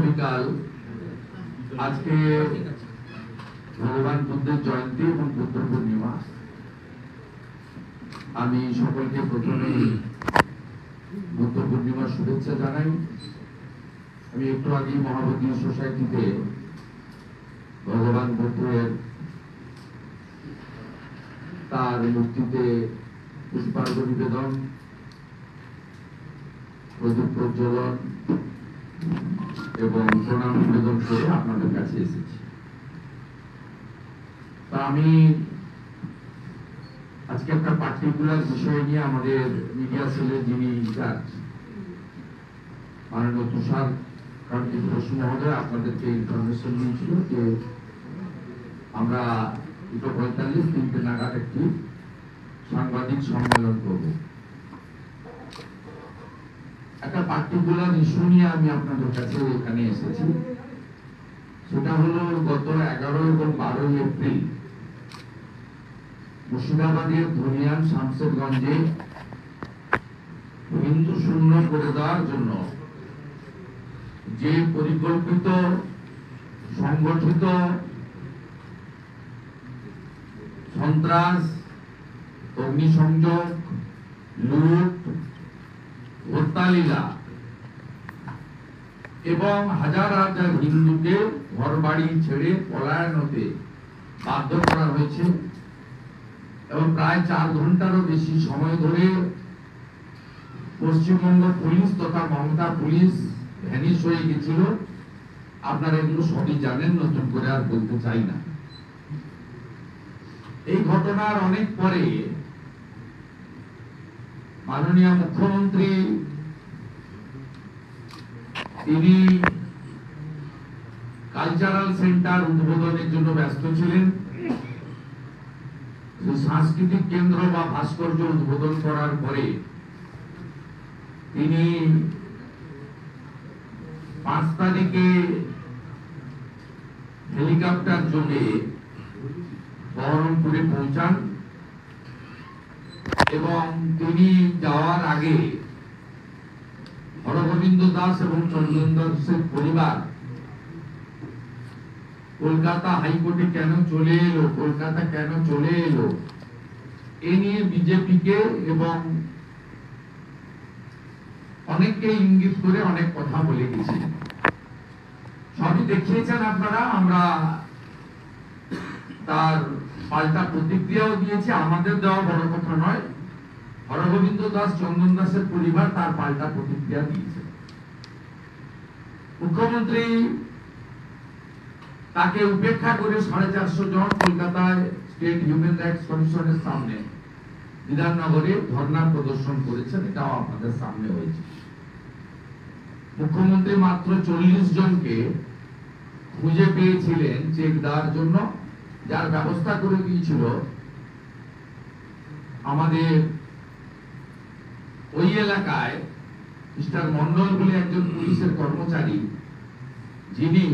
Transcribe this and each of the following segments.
বিকাল আজকে ভগবান বুদ্ধের জয়ন্তী এবং বুদ্ধ পূর্ণিমা। আমি সকলকে প্রথমে বুদ্ধ পূর্ণিমার শুভেচ্ছা জানাই। আমি একটু আগে মহাবোধি সোসাইটিতে ভগবান বুদ্ধের তার মূর্তিতে পুষ্পার্ঘ নিবেদন, প্রদীপ প্রজ্বলন এবং প্রণাম নিবেদন করে আপনাদের কাছে এসেছি। তা আমি আজকে একটা পার্টিকুলার বিষয় নিয়ে আমাদের মিডিয়া সেলের যিনি ইনচার্জ মাননীয় তুষার কান্তি বসু মহোদয় আপনাদেরকে ইনফরমেশন দিয়েছিল যে আমরা 2:45 নাগাদ একটি সাংবাদিক সম্মেলন করব। একটা পার্টিকুলার ইস্যু নিয়ে আমি আপনাদের কাছে এখানে এসেছি। সেটা হলো গত 11 এবং 12 এপ্রিল মুর্শিদাবাদের ধনিয়ান শামশেরগঞ্জে হিন্দু শূন্য করে দেওয়ার জন্য যে পরিকল্পিত সংগঠিত সন্ত্রাস, অগ্নিসংযোগ, লুট, হত্যালীলা এবং হাজার হাজার হিন্দুকে ঘরবাড়ি ছেড়ে পলায়ন হতে বাধ্য করা হয়েছে এবং প্রায় 4 ঘন্টারও বেশি সময় ধরে পশ্চিমবঙ্গ পুলিশ তথা মমতা পুলিশ ভ্যানিশ হয়ে গেছিল। আপনারা এগুলো সবই জানেন, নতুন করে আর বলতে চাই না। এই ঘটনার অনেক পরে মাননীয় মুখ্যমন্ত্রী তিনি কালচারাল সেন্টার উদ্বোধনের জন্য ব্যস্ত ছিলেন। সাংস্কৃতিক কেন্দ্র বা ভাস্কর্য উদ্বোধন করার পরে তিনি 5 তারিখে হেলিকপ্টার যোগে বহরমপুরে পৌঁছান এবং তিনি যাওয়ার আগে হরগোবিন্দ দাস এবং চন্দন দাসের পরিবার কলকাতা হাইকোর্টে কেন চলে এলো, কলকাতা কেন চলে এলো, এ নিয়ে বিজেপিকে এবং অনেককে ইঙ্গিত করে অনেক কথা বলে গেছিলেন। সবই দেখিয়েছেন আপনারা। আমরা তার পাল্টা প্রতিক্রিয়াও দিয়েছি। আমাদের দেওয়া বড় কথা নয়, হরগোবিন্দ দাস চন্দন দাসের পরিবার তার পাল্টা প্রতিক্রিয়া দিয়েছে। মুখ্যমন্ত্রী তাকে উপেক্ষা করে 450 জন কলকাতায় স্টেট হিউম্যান রাইটস কমিশনের সামনে বিধাননগরে ধর্ণা প্রদর্শন করেছেন। এটাও আপনাদের সামনে হয়েছে। মুখ্যমন্ত্রী মাত্র 40 জনকে খুঁজে পেয়েছিলেন চেক দেওয়ার জন্য, যার ব্যবস্থা করে দিয়েছিল আমাদের ওই এলাকায় মিস্টার মন্ডল বলে একজন পুলিশের কর্মচারী, যিনি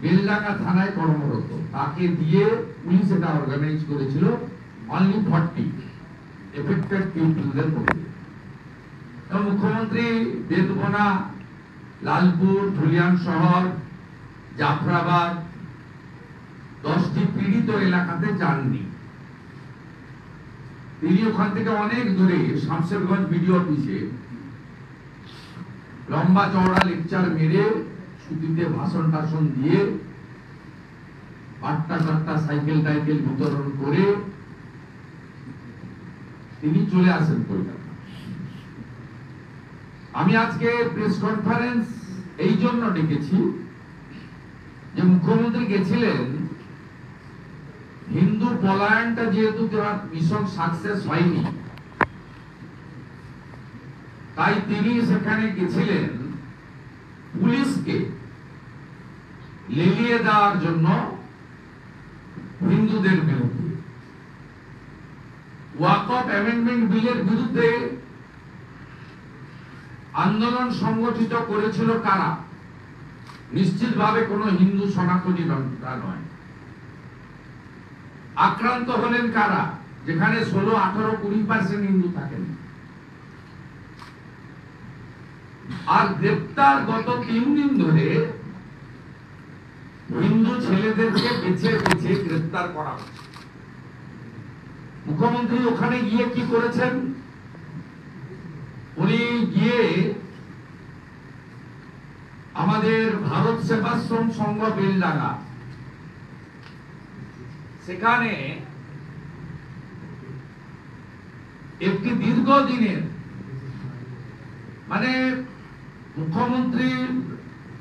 বেলডাঙ্গা থানায় কর্মরত। তাকে দিয়ে পুলিশ এটা অর্গানাইজ করেছিল অনলি 40 এফেক্টেড পিপলদের মধ্যে। মুখ্যমন্ত্রী বেদবনা, লালপুর, ধুলিয়ান শহর, জাফরাবাদ 10টি পীড়িত এলাকাতে যাননি। তিনি ওখান থেকে অনেক দূরে শামশেরগঞ্জ বিডিও অফিসে লম্বা চওড়া লেকচার মেরে, ছুটিতে ভাষণ টাষণ দিয়ে, 8টা সাইকেল টাইকেল বিতরণ করে তিনি চলে আসেন কলকাতা। আমি আজকে প্রেস কনফারেন্স এই জন্য ডেকেছি যে মুখ্যমন্ত্রী গেছিলেন, হিন্দু পলায়নটা যেহেতু মিশন সাকসেস হয়নি, তাই তিনি সেখানে গেছিলেন পুলিশকে লেলিয়ে দেওয়ার জন্য হিন্দুদের বিরুদ্ধে। ওয়াকফ অ্যামেন্ডমেন্ট বিলের বিরুদ্ধে আন্দোলন সংগঠিত করেছিল কারা? নিশ্চিতভাবে কোনো হিন্দু সনাতনী নয়। আক্রান্ত হলেন কারা? যেখানে 16, 18, 20% হিন্দু থাকেন। আর গ্রেপ্তার গত 3 দিন ধরে হিন্দু ছেলেদেরকে বেছে বেছে গ্রেপ্তার করা হচ্ছে। মুখ্যমন্ত্রী ওখানে গিয়ে কি করেছেন? উনি গিয়ে আমাদের ভারত সেবাশ্রম সংঘ বেলডাঙ্গা, সেখানে একটি দীর্ঘদিনের, মানে মুখ্যমন্ত্রী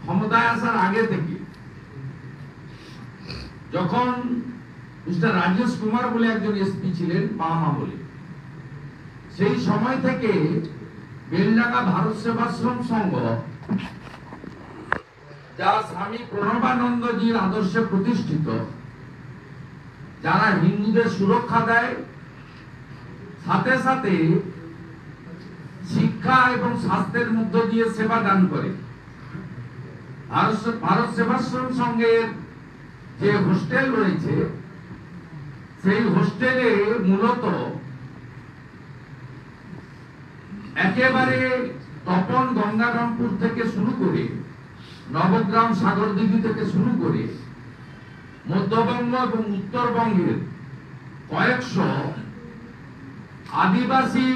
ক্ষমতায় আসার আগে থেকে, যখন মিস্টার রাজেশ কুমার বলে একজন এসপি ছিলেন, বামা বলে, সেই সময় থেকে বেলডাঙ্গা ভারত সেবাশ্রম সংঘ, যা স্বামী প্রণবানন্দজির আদর্শে প্রতিষ্ঠিত, যারা হিন্দুদের সুরক্ষা দেয়, সাথে সাথে শিক্ষা এবং স্বাস্থ্যের মধ্য দিয়ে সেবা দান করে। ভারত সেবাশ্রম সংঘের যে হোস্টেল রয়েছে, সেই হোস্টেলে মূলত একেবারে তপন গঙ্গারামপুর থেকে শুরু করে, নবগ্রাম সাগরদিঘি থেকে শুরু করে, মধ্যবঙ্গ এবং উত্তরবঙ্গের কয়েকশো আদিবাসী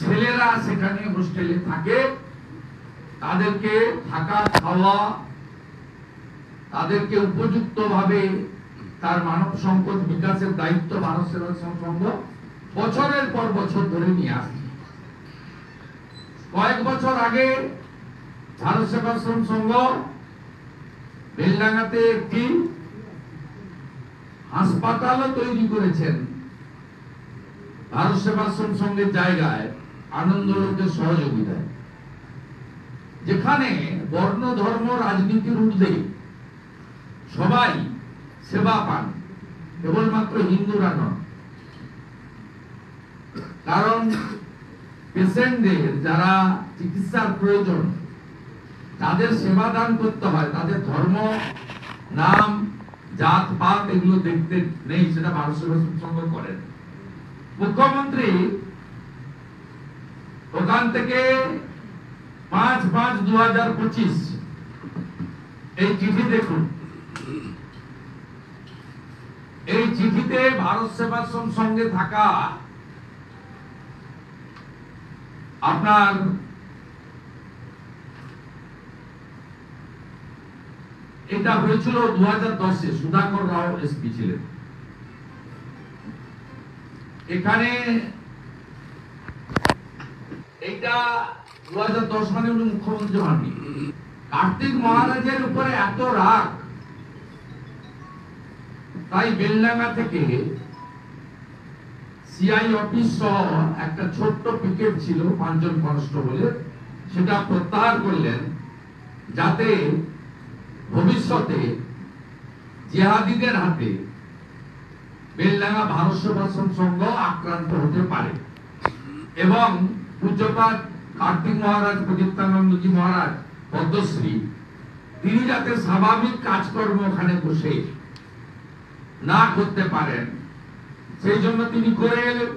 ছেলেরা সেখানে হোস্টেলে থাকে। তাদেরকে থাকা, খাওয়া, তাদেরকে উপযুক্ত ভাবে তার মানব সম্পদ বিকাশের দায়িত্ব ভারত সেবাশ্রম সংঘ বছরের পর বছর ধরে নিয়ে আসছে। কয়েক বছর আগে ভারত সেবাশ্রম সংঘ বেলডাঙ্গাতে একটি হাসপাতালও তৈরি করেছেন ভারত সেবাশ্রম সংঘের জায়গায়, আনন্দলোকের সহযোগিতায়, যেখানে বর্ণ ধর্ম রাজনীতির ঊর্ধ্বে সবাই সেবা পান, কেবলমাত্র হিন্দুরা নন। কারণ পেশেন্টদের যারা চিকিৎসার প্রয়োজন, তাদের সেবা দান করতে হয়, তাদের ধর্ম, নাম, জাত পাত এগুলো দেখতে নেই, সেটা ভারত সেবাশ্রম সংঘ করেন। মুখ্যমন্ত্রী ওখান থেকে 5/5/2025 এই চিঠি দেখুন। এই চিঠিতে ভারত সেবাশ্রম সংঘে থাকা আপনার এটা হয়েছিল 2010-এ, সুধাকর রাও এসপি ছিলেন। এখানে এইটা 2010 মানে উনি মুখ্যমন্ত্রী হননি। কার্তিক মহারাজের উপরে এত রাগ, তাই বেলডাঙ্গা থেকে সিআই অফিস সহ একটা ছোট্ট পিকেট ছিল 5 জন কনস্টেবলের, সেটা প্রত্যাহার করলেন, যাতে ভবিষ্যতে জিহাদিদের হাতে বেলডাঙ্গা ভারত সেবাশ্রম সংঘ আক্রান্ত হতে পারে এবং পূজ্যপাত কার্তিক মহারাজ, প্রদীপ্তানন্দজি মহারাজ, পদ্মশ্রী, তিনি যাতে স্বাভাবিক কাজকর্ম ওখানে বসে না করতে পারেন, সেই জন্য তিনি করে এলেন।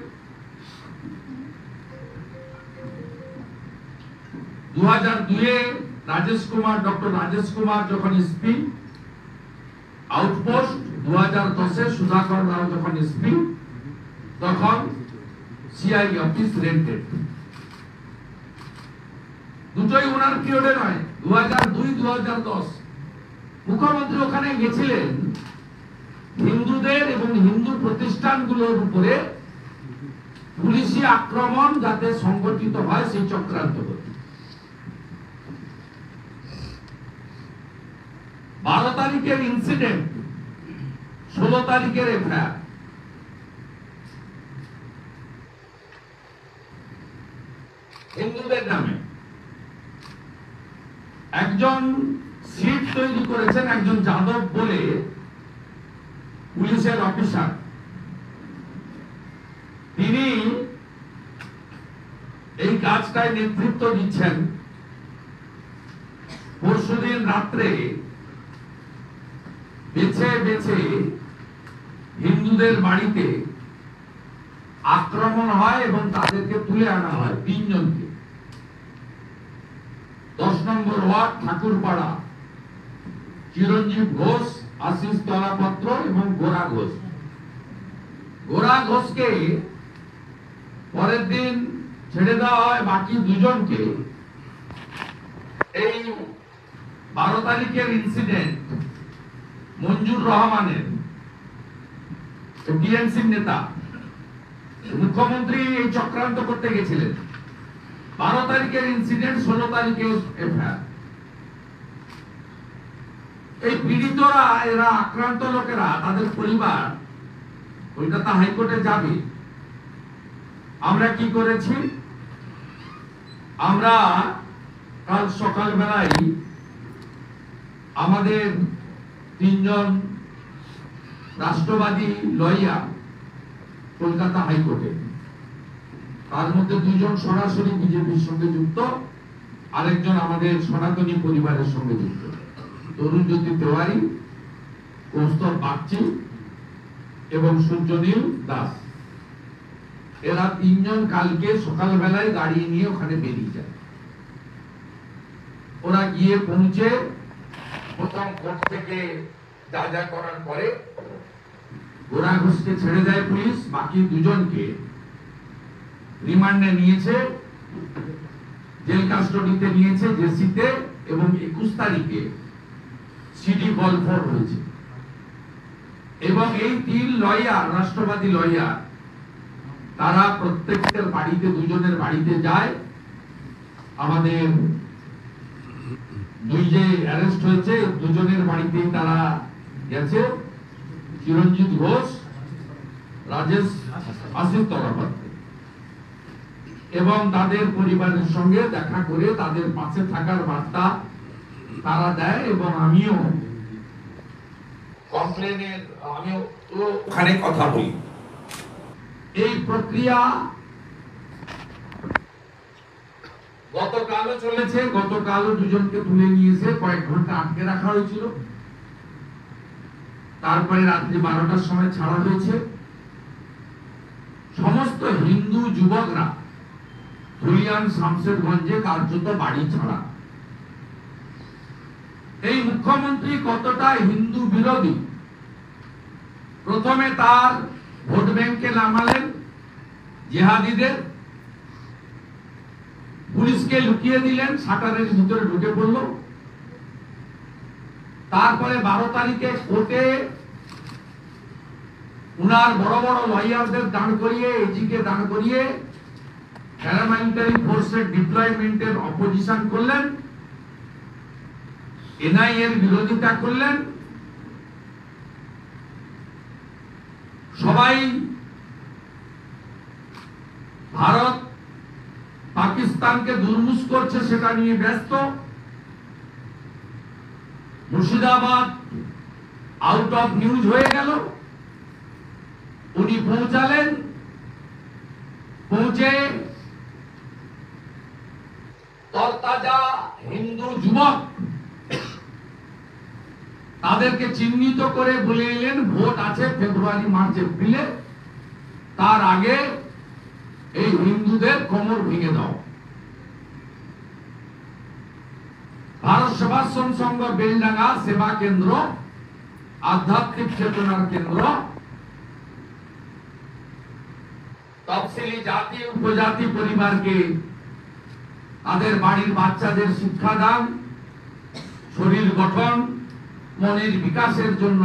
2002-এ ডক্টর রাজেশ কুমার যখন এসপি আউটপোস্ট, 2010-এ সুধাকর রাও যখন এসপি, তখন সিআই অফিস রেন্টেড। দুটোই ওনার পিরিয়ডে নয়, 2002-2010 মুখ্যমন্ত্রী ওখানে গেছিলেন হিন্দুদের এবং হিন্দু প্রতিষ্ঠানগুলোর উপরে পুলিশি আক্রমণ যাতে সংগঠিত হয় সেই চক্রান্ত করতে। 12 তারিখের ইনসিডেন্ট, 16 তারিখের এফআইআর। হিন্দুদের নামে একজন সিট তৈরি করেছেন, একজন যাদব বলে পুলিশের অফিসার। তিনি এই কাজটায় নেতৃত্ব দিচ্ছেন। পরশুদিন রাত্রে বেছে বেছে হিন্দুদের বাড়িতে আক্রমণ হয় এবং তাদেরকে তুলে আনা হয় 3 জনকে। 10 নম্বর ওয়ার্ড ঠাকুরপাড়া, চিরঞ্জীব ঘোষ, আশিস তলাপত্র এবং গোরা ঘোষ। গোরা ঘোষকে পরের দিন ছেড়ে দেওয়া হয়, বাকি 2 জনকে এই 12 তারিখের ইনসিডেন্ট মঞ্জুর রহমানের, টিএমসির নেতা, মুখ্যমন্ত্রী এই চক্রান্ত করতে গেছিলেন। 12 তারিখের ইনসিডেন্ট, 16 তারিখে এফআইআর। এই পীড়িতরা, এরা আক্রান্ত লোকেরা, তাদের পরিবার কলকাতা হাইকোর্টে যাবে। আমরা কি করেছি? আমরা কাল সকালবেলায় আমাদের 3 জন রাষ্ট্রবাদী লয়ার কলকাতা হাইকোর্টে, তার মধ্যে 2 জন সরাসরি বিজেপির সঙ্গে যুক্ত, আরেকজন আমাদের সনাতনী পরিবারের সঙ্গে যুক্ত, তরুণ জ্যোতি তেওয়ারি, কৌস্তব বাগচি এবং সূর্যনীল দাস। এরা 3 জন কালকে সকালবেলায় গাড়ি নিয়ে ওখানে বেরিয়ে যায়। ওরা গিয়ে পৌঁছে প্রথম কোর্ট থেকে যা যা করার পরে গোরা ঘোষকে ছেড়ে দেয় পুলিশ, বাকি 2 জনকে রিমান্ডে নিয়েছে, জেল কাস্টডিতে নিয়েছে জেসিতে, এবং 21 তারিখে সিডি কল ফর হয়েছে। এবং এই 3 লয়ার, রাষ্ট্রবাদী লয়ার, তারা প্রত্যেকের বাড়িতে, 2 জনের বাড়িতে যায়। আমাদের 2 যে অ্যারেস্ট হয়েছে, 2 জনের বাড়িতে তারা গেছে, চিরঞ্জিত ঘোষ, রাজেশ, আশিস তলাপত্র, এবং তাদের পরিবারের সঙ্গে দেখা করে তাদের পাশে থাকার বার্তা তারা দেয়। এবং আমিও কমপ্লেনের, আমিও ওখানে কথা বলি। এই প্রক্রিয়া গতকালও চলেছে। গতকালও 2 জনকে তুলে নিয়েছে, কয়েক ঘন্টা আটকে রাখা হয়েছিল, তারপরে রাত্রি 12টার সময় ছাড়া হয়েছে। সমস্ত হিন্দু যুবকরা ধুলিয়ান শামশেরগঞ্জে কার্যত বাড়ি ছাড়া। এই মুখ্যমন্ত্রী কতটা হিন্দু বিরোধী, প্রথমে তার ভোট ব্যাংকে নামালেন জিহাদিদের, পুলিশকে লুকিয়ে দিলেন, শাটারের ভিতরে ঢুকে পড়ল। তারপরে 12 তারিখে কোর্টে উনার বড় বড় লয়ারদের দাঁড় করিয়ে, এজিকে দাঁড় করিয়ে প্যারামিলিটারি ফোর্সের ডিপ্লয়মেন্টের অপোজিশন করলেন, এনআই এর বিরোধিতা করলেন। সবাই ভারত পাকিস্তানকে দুর্মুষ করছে সেটা নিয়ে ব্যস্ত। মুর্শিদাবাদ আউট অফ নিউজ হয়ে গেল। উনি পৌঁছালেন, পৌঁছে তরতাজা হিন্দু যুবক তাদেরকে চিহ্নিত করে বলে এলেন ভোট আছে ফেব্রুয়ারি, মার্চ, এপ্রিলে, তার আগে এই হিন্দুদের কোমর ভেঙে দাও। ভারত সেবাশ্রম সংঘ বেলডাঙ্গা সেবা কেন্দ্র, আধ্যাত্মিক চেতনার কেন্দ্র, তফসিলি জাতি উপজাতি পরিবারকে তাদের বাড়ির বাচ্চাদের শিক্ষাদান, শরীর গঠন, মনের বিকাশের জন্য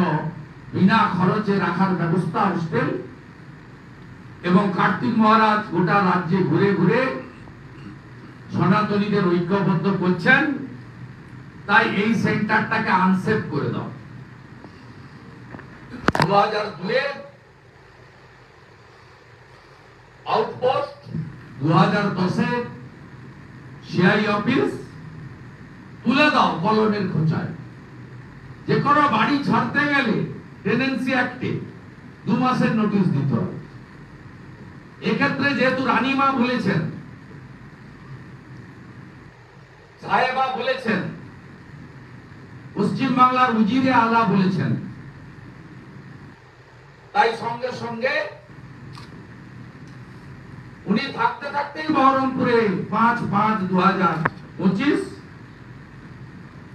বিনা খরচে রাখার ব্যবস্থা, হোস্টেল। এবং কার্তিক মহারাজ গোটা রাজ্যে ঘুরে ঘুরে সনাতনীদের ঐক্যবদ্ধ করছেন, তাই এই সেন্টারটাকে আনসেফ করে দাও। 2002 আউটপোস্ট, 2010 সিআই অফিস তুলে দাও কলমের খোঁচায়। যে কোনো বাড়ি ছাড়তে গেলে টেনেন্সি অ্যাক্টে 2 মাসের নোটিশ দিতে হবে। এক্ষেত্রে যেহেতু রানীমা বলেছেন, সাহেবা বলেছেন, পশ্চিম বাংলার উজিরে আলা বলেছেন, তাই সঙ্গে সঙ্গে উনি থাকতে থাকতেই বহরমপুরে 5/5/2025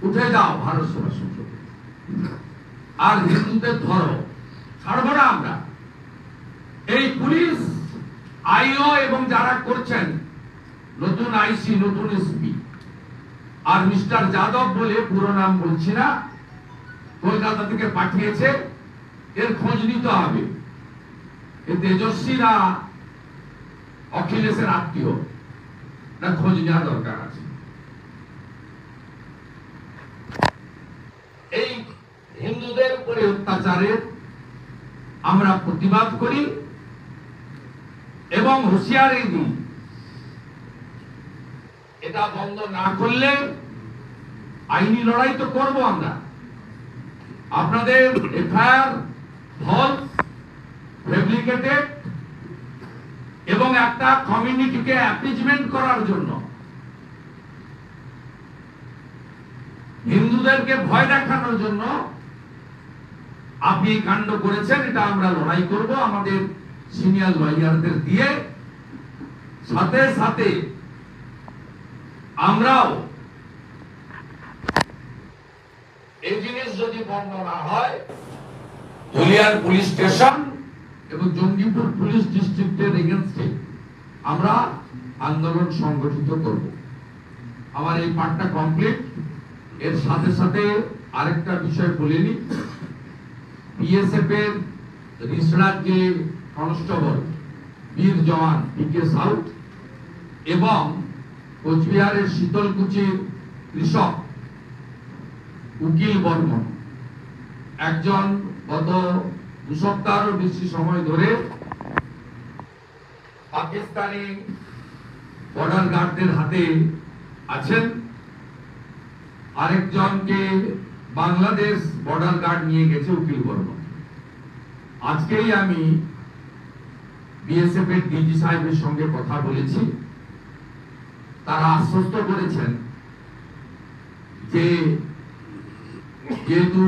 উঠে যাও ভারত সেবা সংসদ, আর হিন্দুদের ধরো, ছাড়বো না আমরা। এই পুলিশ আইও এবং যারা করছেন, নতুন আইসি, নতুন এসপি, আর মিস্টার যাদব বলে পুরো নাম বলছি না, কলকাতা থেকে পাঠিয়েছে, এর খোঁজ নিতে হবে। এ তেজস্বীরা অখিলেশের আত্মীয়, না খোঁজ নেওয়া দরকার আছে। এই হিন্দুদের উপরে অত্যাচারের আমরা প্রতিবাদ করি এবং হুঁশিয়ারি দিই, এটা বন্ধ না করলে আইনি লড়াই তো করব আমরা। আপনাদের এফআইআর ফলস, ফেব্রিকেটেড এবং একটা কমিউনিটিকে অ্যাপিজমেন্ট করার জন্য, হিন্দুদেরকে ভয় দেখানোর জন্য আপনি কাণ্ড করেছেন। এটা আমরা লড়াই করব আমাদের সিনিয়র লয়ারদের দিয়ে। সাথে সাথে আমরাও এই জিনিস যদি বন্ধ না হয়, ধুলিয়ান পুলিশ স্টেশন এবং জঙ্গিপুর পুলিশ ডিস্ট্রিক্টের এগেইনস্টে আমরা আন্দোলন সংগঠিত করব। আমার এই পার্টটা কমপ্লিট। এর সাথে সাথে আরেকটা বিষয় বলিনি, বিএসএফ এর রিসরাজ যে কনস্টেবল বীর জওয়ান পিকে সাউথ এবং কোচবিহারের শীতলকুচির কৃষক উকিল বর্মন, একজন গত 2 সপ্তাহেরও বেশি সময় ধরে পাকিস্তানি বর্ডার গার্ডদের হাতে আছেন, আরেকজনকে বাংলাদেশ বর্ডার গার্ড নিয়ে গেছে উকিল বর্মন। আজকেই আমি বিএসএফ এর ডিজি সাহেবের সঙ্গে কথা বলেছি, তারা আশ্বস্ত করেছেন যে যেহেতু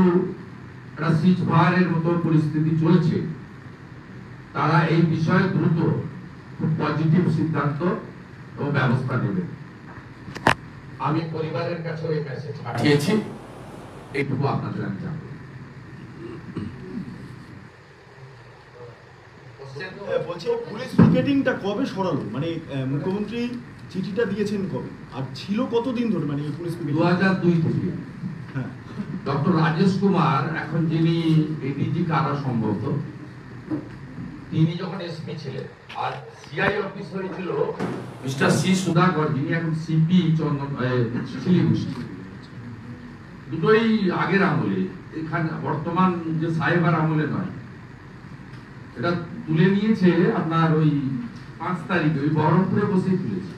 একটা সিজ ফায়ারের মতো পরিস্থিতি চলছে, তারা এই বিষয়ে দ্রুত খুব পজিটিভ সিদ্ধান্ত ও ব্যবস্থা নেবে। আমি পরিবারের কাছে ওই মেসেজ পাঠিয়েছি, এইটুকু আপনাদের আমি জানাবো। বলছি পুলিশ পিকেটিংটা কবে সরালো, মানে মুখ্যমন্ত্রী চিঠিটা দিয়েছেন কবে, আর ছিল কতদিন ধরে, মানে পুলিশ পিকেটিং? 2002 থেকে। হ্যাঁ, ডক্টর রাজেশ কুমার, এখন যিনি এডিজি কারা সম্ভবত, তিনি যখন এসপি ছিলেন, আর সিআই অফিস হয়েছিল মিস্টার সি সুধাকর, যিনি এখন সিপি শিলিগুড়ি। দুটোই আগের আমলে, এখানে বর্তমান যে সাহেবার আমলে নয়। এটা তুলে নিয়েছে আপনার ওই 5 তারিখে ওই বহরমপুরে বসেই তুলেছে,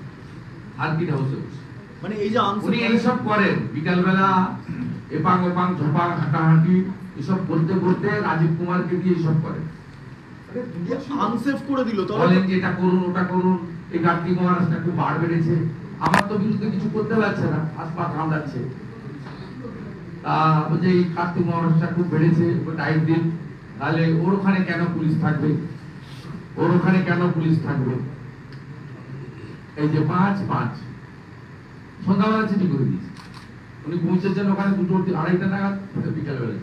হারকিট হাউসে বসে। মানে এই যে উনি এইসব করেন, বিকালবেলা এপাং ওপাং ঝপাং হাঁটাহাঁটি এসব করতে করতে রাজীব কুমারকে দিয়ে এইসব করেন। আনসেফ করে দিল, বলেন যে এটা করুন, ওটা করুন, এই কার্তিক মহারাজটা খুব বাড় বেড়েছে, আমার তো বিরুদ্ধে কিছু করতে পারছে না, হাসপাতাল কামড়াচ্ছে, বলছে এই কার্তিক মহারাজটা খুব বেড়েছে, টাইম দিন, তাহলে ওর ওখানে কেন পুলিশ থাকবে, ওর ওখানে কেন পুলিশ থাকবে? এই যে 5/5 সন্ধ্যাবেলা চিঠি করে দিয়েছে, উনি পৌঁছেছেন ওখানে 2-2:30 নাগাদ বিকালবেলা।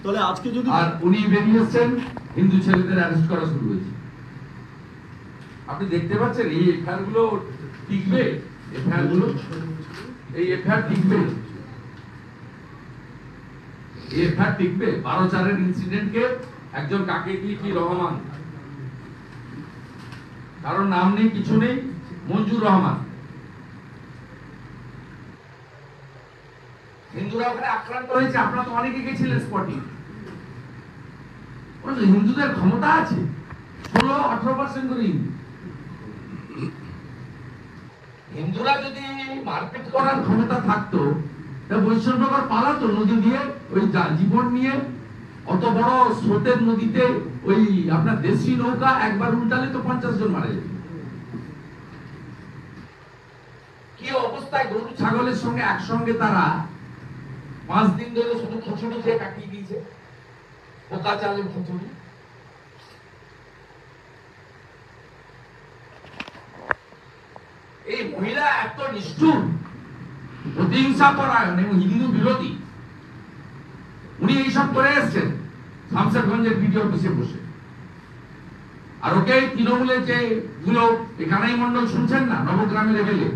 তাহলে আজকে যদি, আর উনি বেরিয়ে এসেছেন, হিন্দু ছেলেদের অ্যারেস্ট করা শুরু হয়েছে। আপনি দেখতে পাচ্ছেন এই এফআইআর গুলো টিকবে, এফআইআর গুলো, এই এফআইআর টিকবে, এই এফআইআর টিকবে। 12/4 ইনসিডেন্টকে একজন কাকে কি রহমান, কারণ নাম নেই কিছু নেই, মঞ্জুর রহমান, হিন্দুরা ওখানে আক্রান্ত হয়েছে। আপনারা তো অনেকে গেছিলেন স্পটিং। হিন্দুদের ক্ষমতা আছে, 16-18% করে হিন্দুরা যদি মারপিট করার ক্ষমতা থাকতো, তা বৈষ্ণবরা পালাতো নদী দিয়ে, ওই জীবন নিয়ে। অত বড় স্রোতের নদীতে ওই আপনার দেশি নৌকা একবার উল্টালে তো 50 জন মারা যেত। কি অবস্থায় গরু ছাগলের সঙ্গে একসঙ্গে তারা 5 দিন ধরে শুধু খিচুড়ি খেয়ে কাটিয়ে দিয়েছে, পোকা চালের খিচুড়ি। এই মহিলা এত নিষ্ঠুর, প্রতিহিংসা পরায়ণ এবং হিন্দু বিরোধী। উনি এইসব করে এসছেন শামশেরগঞ্জের বিডিও অফিসে বসে। আর ওকে তৃণমূলের যে গুলো কানাই মন্ডল শুনছেন না, নবগ্রামে লেভেলে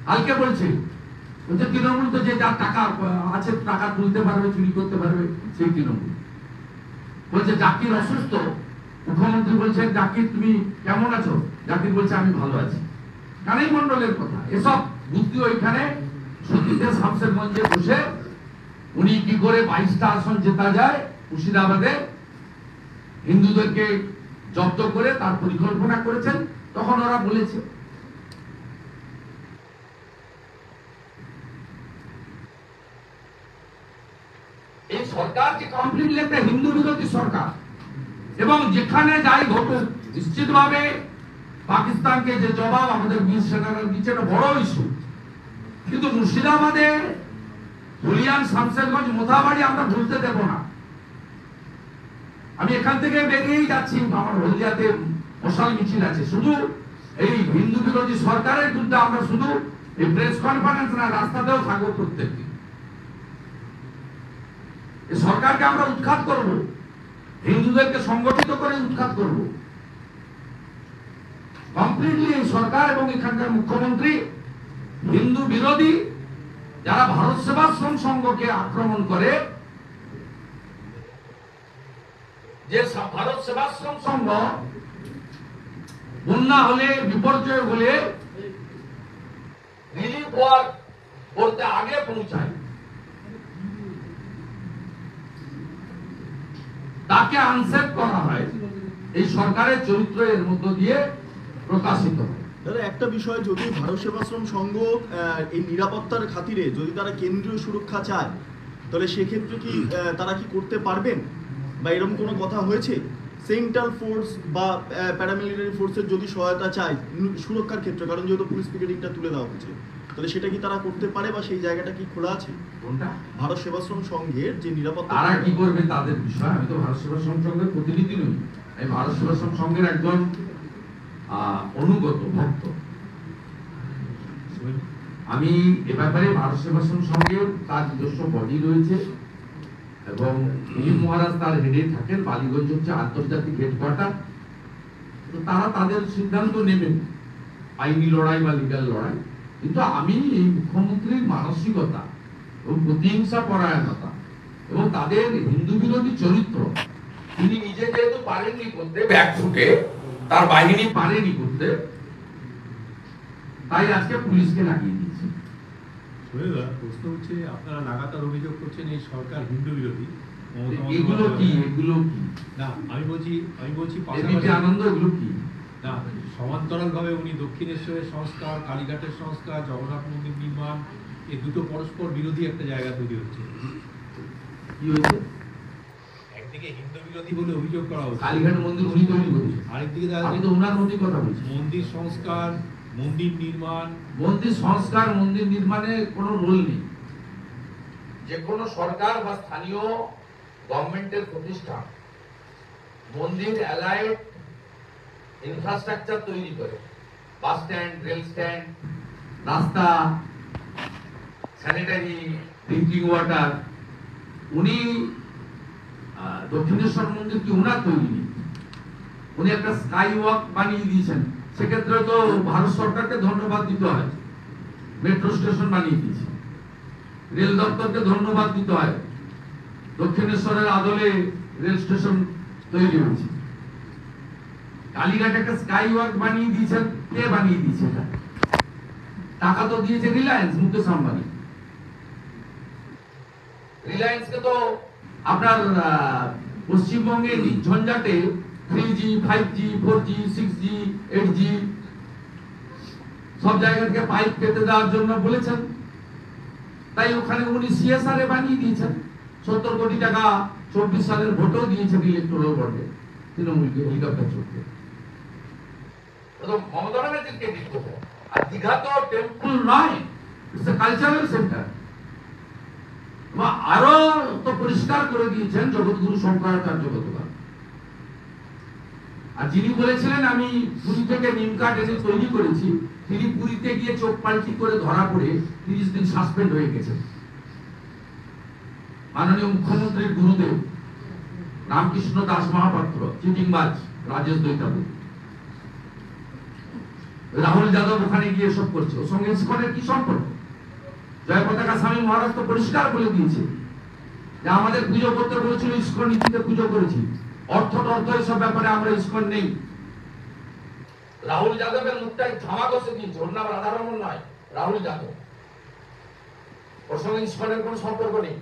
হালকে বলছে তৃণমূল তো যে যার টাকা আছে, টাকা তুলতে পারবে, চুরি করতে পারবে, সেই তৃণমূল। বলছে জাকির অসুস্থ, মুখ্যমন্ত্রী বলছেন জাকির তুমি কেমন আছো? জাকির বলছে আমি ভালো আছি। কানাই মন্ডলের কথা এসব বুদ্ধি ওইখানে সতীতে শামশেরগঞ্জে বসে উনি কি করে 22টা আসন জেতা যায় মুর্শিদাবাদে, হিন্দুদেরকে জব্দ করে তার পরিকল্পনা করেছেন। তখন ওরা বলেছে এই সরকার যে কমপ্লিটলি একটা হিন্দু বিরোধী সরকার, এবং যেখানে যাই ঘটুক নিশ্চিতভাবে পাকিস্তানকে যে জবাব আমাদের বীর সেনারা দিচ্ছে এটা বড় ইস্যু। কিন্তু মুর্শিদাবাদে ধুলিয়ান, শামশেরগঞ্জ, মোথাবাড়ি আমরা ভুলতে দেব না। আমি এখান থেকে বেরিয়েই যাচ্ছি, আমার হলদিয়াতে মশাল মিছিল আছে। শুধু এই হিন্দু বিরোধী সরকারের বিরুদ্ধে আমরা শুধু এই প্রেস কনফারেন্স না, রাস্তাতেও থাকবো প্রত্যেকদিন। এই সরকারকে আমরা উৎখাত করব, হিন্দুদেরকে সংগঠিত করে উৎখাত করব কমপ্লিটলি। এই সরকার এবং এখানকার মুখ্যমন্ত্রী হিন্দু বিরোধী, যারা ভারত সেবাশ্রম সংঘকে আক্রমণ করে। যে ভারত সেবাশ্রম সংঘ বন্যা হলে, বিপর্যয় হলে রিলিফ ওয়ার্ক করতে আগে পৌঁছায়, তাকে আনসেপ্ট করা হয়। এই সরকারের চরিত্র এর মধ্য দিয়ে প্রকাশিত হয়। দাদা একটা বিষয়, যদি ভারত সেবাশ্রম সংঘ এই নিরাপত্তার খাতিরে যদি তারা কেন্দ্রীয় সুরক্ষা চায়, তাহলে সেক্ষেত্রে কি তারা কি করতে পারবেন, বা এরকম কোনো কথা হয়েছে? সেন্ট্রাল ফোর্স বা প্যারামিলিটারি ফোর্সের যদি সহায়তা চায় সুরক্ষার ক্ষেত্রে, কারণ যেহেতু পুলিশ পিকেটিংটা তুলে দেওয়া হয়েছে, তাহলে সেটা কি তারা করতে পারে, বা সেই জায়গাটা কি খোলা আছে? কোনটা? ভারত সেবাশ্রম সংঘের যে নিরাপত্তা, তারা কি করবে তাদের বিষয়। আমি তো ভারত সেবাশ্রম সংঘের প্রতিনিধি নই, আমি ভারত সেবাশ্রম সংঘের একজন অনুগত ভক্ত। আমি এ ব্যাপারে ভারত সেবাশ্রম সংঘের তার নিজস্ব বডি রয়েছে, এবং দিলীপ মহারাজ তার হেডে থাকেন। বালিগঞ্জ হচ্ছে আন্তর্জাতিক হেডকোয়ার্টার। তো তারা তাদের সিদ্ধান্ত নেবেন, আইনি লড়াই বা লিগাল লড়াই। কিন্তু আমি এই মুখ্যমন্ত্রীর মানসিকতা এবং প্রতিহিংসা পরায়ণতা এবং তাদের হিন্দু বিরোধী চরিত্র, তিনি নিজে যেহেতু পারেননি করতে, ব্যাকফুটে তার বাহিনী পারেনি করতে, তাই আজকে পুলিশকে লাগিয়ে দিয়েছে। প্রশ্ন হচ্ছে, আপনারা লাগাতার অভিযোগ করছেন এই সরকার হিন্দু বিরোধী। এগুলো কি? এগুলো কি না, আমি বলছি এবিপি আনন্দ, এগুলো কি না, সমান্তরালভাবে উনি দক্ষিণেশ্বরের সংস্কার, কালীঘাটের সংস্কার, জগন্নাথ মন্দির নির্মাণ, এই দুটো পরস্পর বিরোধী একটা জায়গা তৈরি হচ্ছে। কি হয়েছে? একদিকে হিন্দু বিরোধী বলে অভিযোগ করা হচ্ছে, কালীঘাট মন্দির উনি তৈরি করেছেন। আরেকদিকে আমি তো ওনার মধ্যে কথা বলছি। মন্দির সংস্কার, মন্দির নির্মাণ। মন্দির সংস্কার, মন্দির নির্মাণে কোনো রোল নেই। যে কোনো সরকার বা স্থানীয় গভর্নমেন্টের প্রতিষ্ঠান মন্দির অ্যালাইড ইনফ্রাস্ট্রাকচার তৈরি করে, বাস স্ট্যান্ড, রেল স্ট্যান্ড, রাস্তা, স্যানিটারি, ড্রিঙ্কিং ওয়াটার। উনি দক্ষিণেশ্বর মন্দির কি ওনার তৈরি নেই? উনি একটা স্কাই ওয়াক বানিয়ে দিয়েছেন, সেক্ষেত্রে তো ভারত সরকারকে ধন্যবাদ দিতে হয়। মেট্রো স্টেশন বানিয়ে দিয়েছে, রেল দপ্তরকে ধন্যবাদ দিতে হয়। দক্ষিণেশ্বরের আদলে রেল স্টেশন তৈরি হয়েছে। কালীঘাট একটা স্কাই ওয়াক বানিয়ে দিয়েছেন, কে বানিয়ে দিয়েছে? টাকা তো দিয়েছে রিলায়েন্স, মুকেশ আম্বানি। রিলায়েন্সকে তো আপনার পশ্চিমবঙ্গের ঝঞ্ঝাটে 3G, 5G, 4G, 6G, 8G সব জায়গা থেকে পাইপ পেতে দেওয়ার জন্য বলেছেন, তাই ওখানে উনি সিএসআর এ বানিয়ে দিয়েছেন। 70 কোটি টাকা 24 সালের ভোটও দিয়েছেন ইলেকট্রাল বোর্ডে তৃণমূলকে হেলিকপ্টার চড়তে। মমতা ব্যানার্জিকে দিতে হবে। আর দীঘা তো টেম্পল নয়, ইটস এ কালচারাল সেন্টার। আরো তো পরিষ্কার করে দিয়েছেন জগৎগুরু শঙ্করাচার্য গতকাল। আর যিনি বলেছিলেন আমি পুরী থেকে নিম কাঠ এনে তৈরি করেছি, তিনি পুরীতে গিয়ে চোখ পাল্টি করে ধরা পড়ে 30 দিন সাসপেন্ড হয়ে গেছেন। মাননীয় মুখ্যমন্ত্রীর গুরুদেব রামকৃষ্ণ দাস মহাপাত্র চিটিংবাজ রাজেশ দৈতাবু, রাহুল যাদব ওখানে গিয়ে সব করছে। ওর সঙ্গে ইসকনের কি সম্পর্ক? জয় পতাকা স্বামী মহারাজ তো পরিষ্কার বলে দিয়েছে যে আমাদের পুজো করতে বলেছিল, ইসকন নীতিতে পুজো করেছি, অর্থ এসব ব্যাপারে আমরা ইসকন নেই। রাহুল যাদবের মুখটাই থামা কষে দিয়েছে, ওর নাম রাধারমন নয়, রাহুল যাদব। ওর সঙ্গে ইসকনের কোন সম্পর্ক নেই।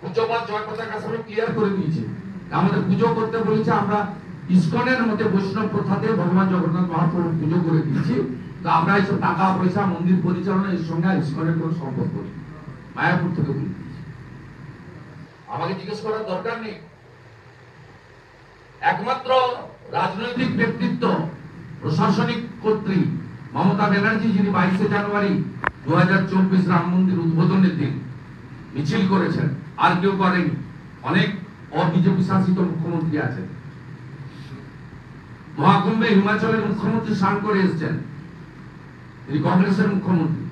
পূজ্যপাত জয় পতাকা স্বামী ক্লিয়ার করে দিয়েছে আমাদের পুজো করতে বলেছে, আমরা ইসকনের মতে বৈষ্ণব প্রথাতে ভগবান জগন্নাথ মহাপ্রভুর পুজো করে দিয়েছি। তো আমরা এইসব টাকা পয়সা মন্দির পরিচালনা এর সঙ্গে ইসকনের কোনো সম্পর্ক নেই। মায়াপুর থেকে বলে দিয়েছি, আমাকে জিজ্ঞেস করার দরকার নেই। একমাত্র রাজনৈতিক ব্যক্তিত্ব প্রশাসনিক কর্তৃ মমতা ব্যানার্জি, যিনি 22 জানুয়ারি 2024 রাম মন্দির উদ্বোধনের দিন মিছিল করেছেন, আর কেউ করেনি। অনেক অবিজেপি শাসিত মুখ্যমন্ত্রী আছেন। মহাকুম্ভে হিমাচলের মুখ্যমন্ত্রী স্নান করে এসেছেন, তিনি কংগ্রেসের মুখ্যমন্ত্রী।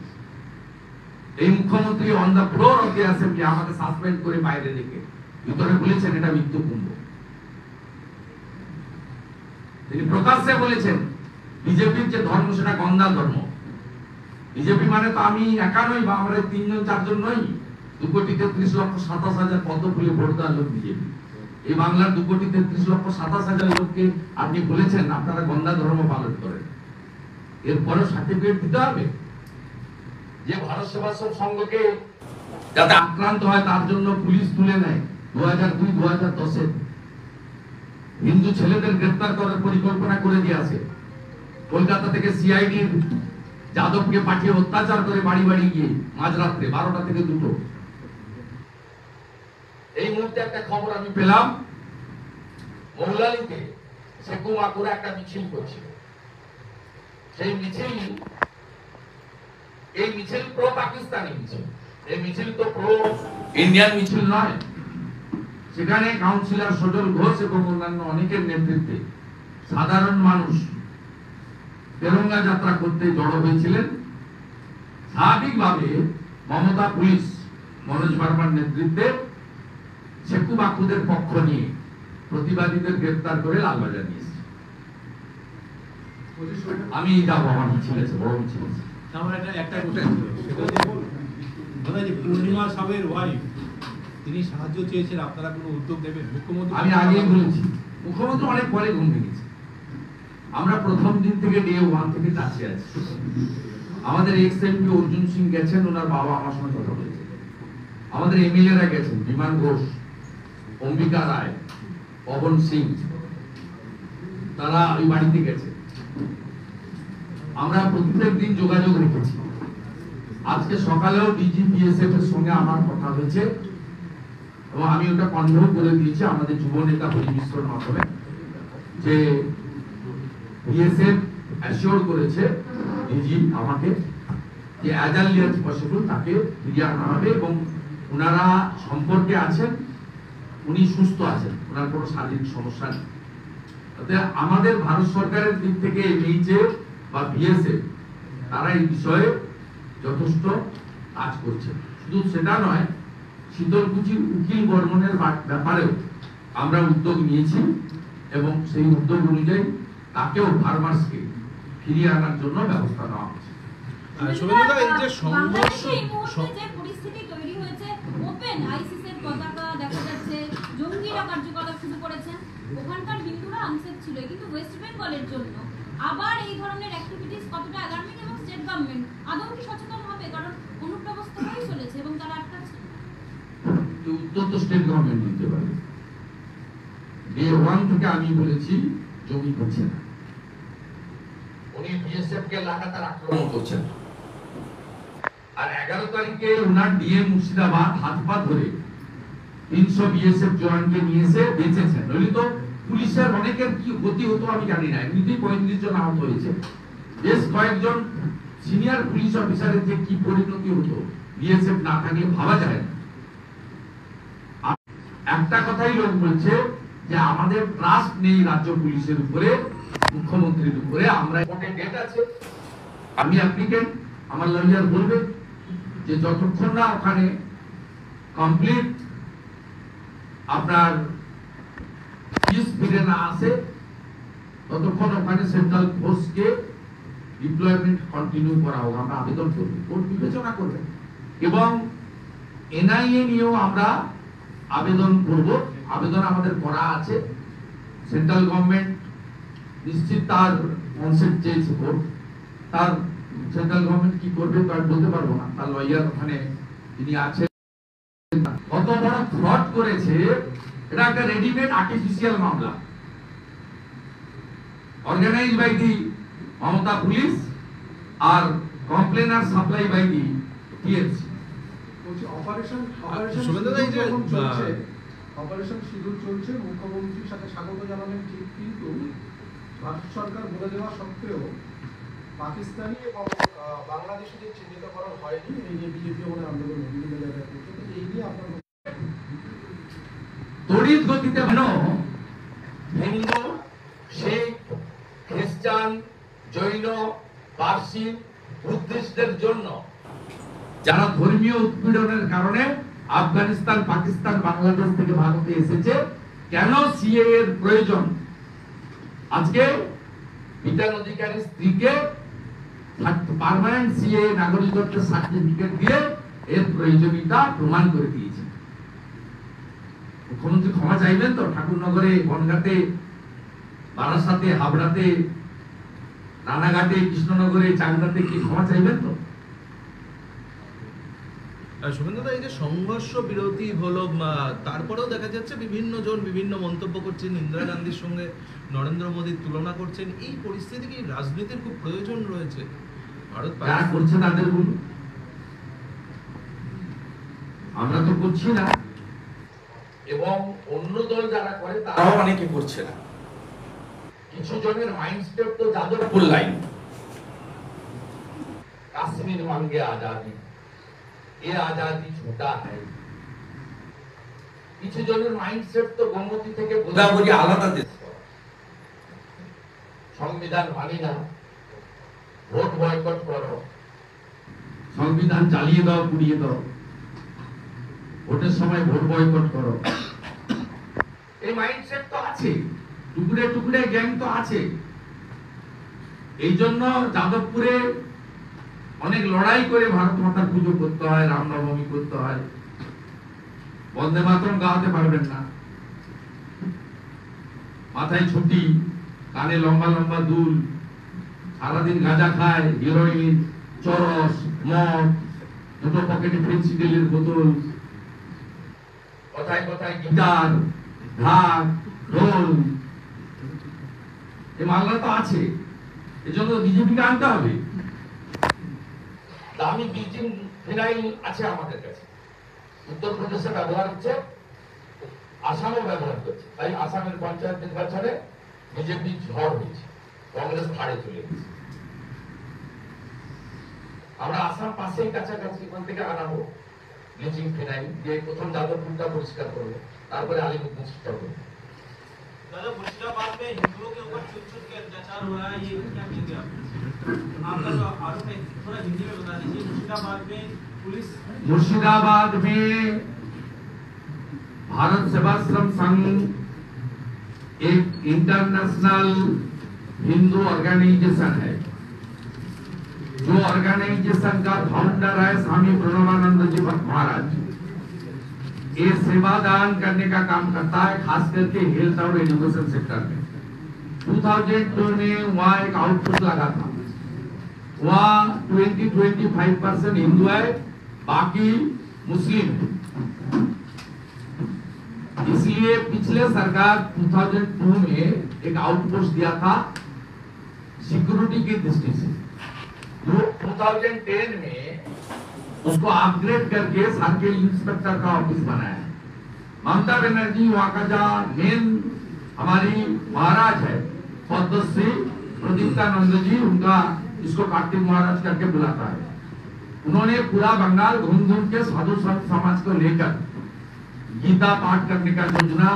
এই মুখ্যমন্ত্রী on the floor of the assembly আমাকে সাসপেন্ড করে বাইরে রেখে ভিতরে বলেছেন এটা মৃত্যু কুম্ভ। তিনি প্রকাশ্যে বলেছেন বিজেপির যে ধর্ম সেটা গন্ধা ধর্ম। বিজেপি মানে তো আমি একা নই, বা আমরা 3 জন 4 জন নই। 2,33,27,000 পদ্ম ফুলে ভোট দেওয়ার লোক বিজেপি। এই বাংলার 2,33,27,000 লোককে আপনি বলেছেন আপনারা গন্ধা ধর্ম পালন করেন, এরপরে সার্টিফিকেট দিতে হবে? যে ভারত সেবাশ্রম সংঘকে যাতে আক্রান্ত হয় তার জন্য পুলিশ তুলে নেয় 2002-2010 হিন্দু ছেলেদের গ্রেফতার করার পরিকল্পনা করে দিয়েছে। কলকাতা থেকে সিআইডির যাদবকে পাঠিয়ে অত্যাচার করে বাড়ি বাড়ি গিয়ে মাঝরাত্রে 12টা থেকে 2টো। এই মুহূর্তে একটা খবর আমি পেলাম, মৌলালিতে শেখু মাকুরা একটা মিছিল করছিল। সেই মিছিল, এই মিছিল প্রো পাকিস্তানি মিছিল, এই মিছিল তো প্রো ইন্ডিয়ান মিছিল নয়। সেখানে কাউন্সিলর সজল ঘোষ এবং অন্যান্য অনেকের নেতৃত্বে সাধারণ মানুষ তেরঙ্গা যাত্রা করতে জড়ো হয়েছিলেন। স্বাভাবিকভাবে মমতা পুলিশ মনোজ ভার্মার নেতৃত্বে শেখু বাকুদের পক্ষ নিয়ে প্রতিবাদীদের গ্রেফতার করে লালবাজার নিয়েছে। আমি যাবো, আমার মিছিল আছে, বড় মিছিল আছে। আমার একটা কোশ্চেন, সেটা দাদা যে পূর্ণিমা সাহেবের ওয়াইফ, তিনি সাহায্য চেয়েছেন, আপনারা কোনো উদ্যোগ নেবেন? মুখ্যমন্ত্রী আমি আগেই বলেছি, মুখ্যমন্ত্রী অনেক পরে ঘুম ভেঙেছে। আমরা প্রথম দিন থেকে ডে 1 থেকে কাছে আছি। আমাদের এক্স এমপি অর্জুন সিং গেছেন, ওনার বাবা আমার সঙ্গে কথা বলেছে। আমাদের এমএলএরা গেছেন, বিমান ঘোষ, অম্বিকা রায়, পবন সিং, তারা ওই বাড়িতে গেছে। আমরা প্রত্যেক দিন যোগাযোগ রেখেছি। আজকে সকালেও ডিজিপিএসএফ এর সঙ্গে আমার কথা হয়েছে এবং আমি ওটা কনভেও করে দিয়েছি আমাদের যুব নেতা হরি মিশ্রর মাধ্যমে, যে বিএসএফ অ্যাসিওর করেছে ডিজি আমাকে যে অ্যাজ আর্লি অ্যাজ পসিবল তাকে ফিরিয়ে আনা হবে এবং ওনারা সম্পর্কে আছেন, উনি সুস্থ আছেন, ওনার কোনো শারীরিক সমস্যা নেই। আমাদের ভারত সরকারের দিক থেকে এইচএ বা বিএসএফ তারা এই বিষয়ে যথেষ্ট কাজ করছে। শুধু সেটা নয়, শীতলকুচির উকিল বর্মনের ব্যাপারেও আমরা উদ্যোগ নিয়েছি এবং সেই উদ্যোগ অনুযায়ী তাকেও ফার্মার্সকে ফিরিয়ে আনার জন্য ব্যবস্থা নেওয়া হচ্ছে। শুভেন্দুদা, এই যে সংঘর্ষ, এই মুহূর্তে যে পরিস্থিতি তৈরি হয়েছে, ওপেন আইসিসের পতাকা দেখা যাচ্ছে, জঙ্গিরা কার্যকলাপ শুরু করেছেন, ওখানকার হিন্দুরা আনসেফ ছিল, কিন্তু ওয়েস্ট বেঙ্গলের জন্য আবার এই ধরনের অ্যাক্টিভিটিস কতটা অ্যালার্মিং এবং স্টেট গভর্নমেন্ট আদৌ কি সচেতন হবে? কারণ অনুপ্রবেশ হয়ে চলেছে এবং তারা আটকাচ্ছে। উত্তর তো স্টেট গভর্নমেন্ট দিতে পারে। ডে 1 থেকে আমি বলেছি জমি করছে না, উনি বিএসএফ কে লাগাতার আক্রমণ করছেন। আর 11 তারিখে উনার ডিএম মুর্শিদাবাদ হাত পা ধরে 300 বিএসএফ জওয়ানকে নিয়ে এসে বেঁচেছেন। নইলে তো পুলিশের অনেকের কি গতি হতো আমি জানি না, এমনিতেই 35 জন আহত হয়েছে। বেশ কয়েকজন সিনিয়র পুলিশ অফিসারের যে কি পরিণতি হতো বিএসএফ না থাকলে ভাবা যায় না। একটা কথাই লোক বলছে যে আমাদের ট্রাস্ট নেই রাজ্য পুলিশের উপরে, মুখ্যমন্ত্রীর উপরে। আমরা কোর্টে ডেট আছে, আমি অ্যাপ্লিকেন্ট, আমার লয়ার বলবে যে যতক্ষণ না ওখানে কমপ্লিট আপনার পিস ফিরে না আসে ততক্ষণ ওখানে সেন্ট্রাল ফোর্সকে ডিপ্লয়মেন্ট কন্টিনিউ করা হোক। আমরা আবেদন করব, কোর্ট বিবেচনা করবে এবং এনআইএ নিয়েও আমরা আবেদন করব। আবেদন আমাদের করা আছে। সেন্ট্রাল গভর্নমেন্ট নিশ্চিত তার কনসেপ্ট চেয়েছে কোর্ট, তার সেন্ট্রাল গভর্নমেন্ট কি করবে তো আমি বলতে পারবো না, তার লয়ার ওখানে তিনি আছেন। কত বড় ফ্রড করেছে, এটা একটা রেডিমেড আর্টিফিশিয়াল মামলা, organised by the Mamata police আর complainer supply by the TMC. Operation Sindoor চলছে, মুখ্যমন্ত্রীর সাথে স্বাগত জানালেন ঠিক, কিন্তু ভারত সরকার বলে দেওয়া সত্ত্বেও পাকিস্তানি এবং বাংলাদেশিদের চিহ্নিতকরণ হয়নি। এই নিয়ে বিজেপি মানে আন্দোলন বিভিন্ন জায়গায় করছে, কিন্তু এই নিয়ে আপনার তড়িৎ গতিতে হিন্দু, শিখ, খ্রিস্টান, জৈন, পার্সি, বুদ্ধিস্টদের জন্য যারা ধর্মীয় উৎপীড়নের কারণে আফগানিস্তান, পাকিস্তান, বাংলাদেশ থেকে ভারতে এসেছে, কেন সিএ এর প্রয়োজন? আজকে বিধান অধিকারীর স্ত্রীকে পার্মানেন্ট সিএ নাগরিকত্বের সার্টিফিকেট দিয়ে এর প্রয়োজনীয়তা প্রমাণ করে দিয়েছে। মুখ্যমন্ত্রী ক্ষমা চাইবেন তো? ঠাকুরনগরে, বনগাঁতে, বারাসাতে, হাবড়াতে, রানাঘাটে, কৃষ্ণনগরে, চাকদাতে কি ক্ষমা চাইবেন তো? শুভেন্দুদা, এই যে সংঘর্ষ বিরতি হলো, তারপরেও দেখা যাচ্ছে বিভিন্ন জন বিভিন্ন মন্তব্য করছেন, ইন্দিরা গান্ধীর সঙ্গে নরেন্দ্র মোদীর তুলনা করছেন। এই পরিস্থিতি কি রাজনীতির খুব প্রয়োজন রয়েছে? ভারত যারা করছে তাদের বলুন, আমরা তো করছি না, এবং অন্য দল যারা করে তারাও অনেকে করছে না। কিছু জনের মাইন্ডসেট তো যাদবপুর লাইন, কাশ্মীর মাঙ্গে আজাদি, এ আজাদি ছোটা হয়। কিছু জনের মাইন্ডসেট তো গোমতী থেকে গোদাবরী আলাদা দেশ, সংবিধান মানি না, ভোট বয়কট করো, সংবিধান চালিয়ে দাও, পুড়িয়ে দাও, ভোটের সময় ভোট বয়কট করো। এই মাইন্ডসেট তো আছে, টুকরে টুকরে গ্যাং তো আছে। এই জন্য যাদবপুরে অনেক লড়াই করে ভারত মাতার পুজো করতে হয়, রামনবমী করতে হয়। বন্দে মাতরম গাওয়াতে পারবেন না, মাথায় ছুটি, কানে লম্বা লম্বা দুল, সারাদিন গাঁজা খায়, হিরোইন, চরস, মদ, দুটো পকেটে ফেন্সিডিলের বোতল, কথায় কথায় গিটার, ঢাক, ঢোল। এই মামলা তো আছে, এজন্য বিজেপিকে আনতে হবে। দামি ব্লিচিং ফিনাইল আছে আমাদের কাছে, উত্তরপ্রদেশে ব্যবহার হচ্ছে, আসামে ব্যবহার করছে। তাই আসামের পঞ্চায়েত নির্বাচনে বিজেপি ঝড় হয়েছে, কংগ্রেস হারে চলে গেছে। আমরা আসাম পাশেই কাছাকাছি, ওখান থেকে আনাবো ব্লিচিং ফিনাইল দিয়ে প্রথম যাদবপুরটা পরিষ্কার করবো, তারপরে আলিপুর চেষ্টা করবো। दादा मुर्शिदाबाद में हिंदुओं के ऊपर छुट-छुट के अत्याचार हो रहा है, ये क्या कहेंगे आप? आपका जो आरोप है थोड़ा हिंदी में बता दीजिए। मुर्शिदाबाद में भारत सेवाश्रम संघ एक इंटरनेशनल हिंदू ऑर्गेनाइजेशन है। जो ऑर्गेनाइजेशन का फाउंडर है स्वामी प्रणवानंद जी महाराज। ये सेवादान करने का काम करता है, खास करके हेल्थ और एजुकेशन सेक्टर में। 2002 में वहाँ एक आउटपुट लगा था, वहाँ 20-25% हिंदू है, बाकी मुस्लिम है। इसलिए पिछले सरकार 2002 में एक आउटपोस्ट दिया था सिक्योरिटी की दृष्टि से 2010 में उसको अपग्रेड करके सर्किल इंस्पेक्टर का ऑफिस बनाया। ममता बनर्जी वहां का जहाँ मेन हमारी महाराज है पद्मश्री प्रदीप्तानंद जी, उनका इसको कार्तिक महाराज करके बुलाता है। उन्होंने पूरा बंगाल घूम घूम के साधु संत समाज को लेकर गीता पाठ करने का योजना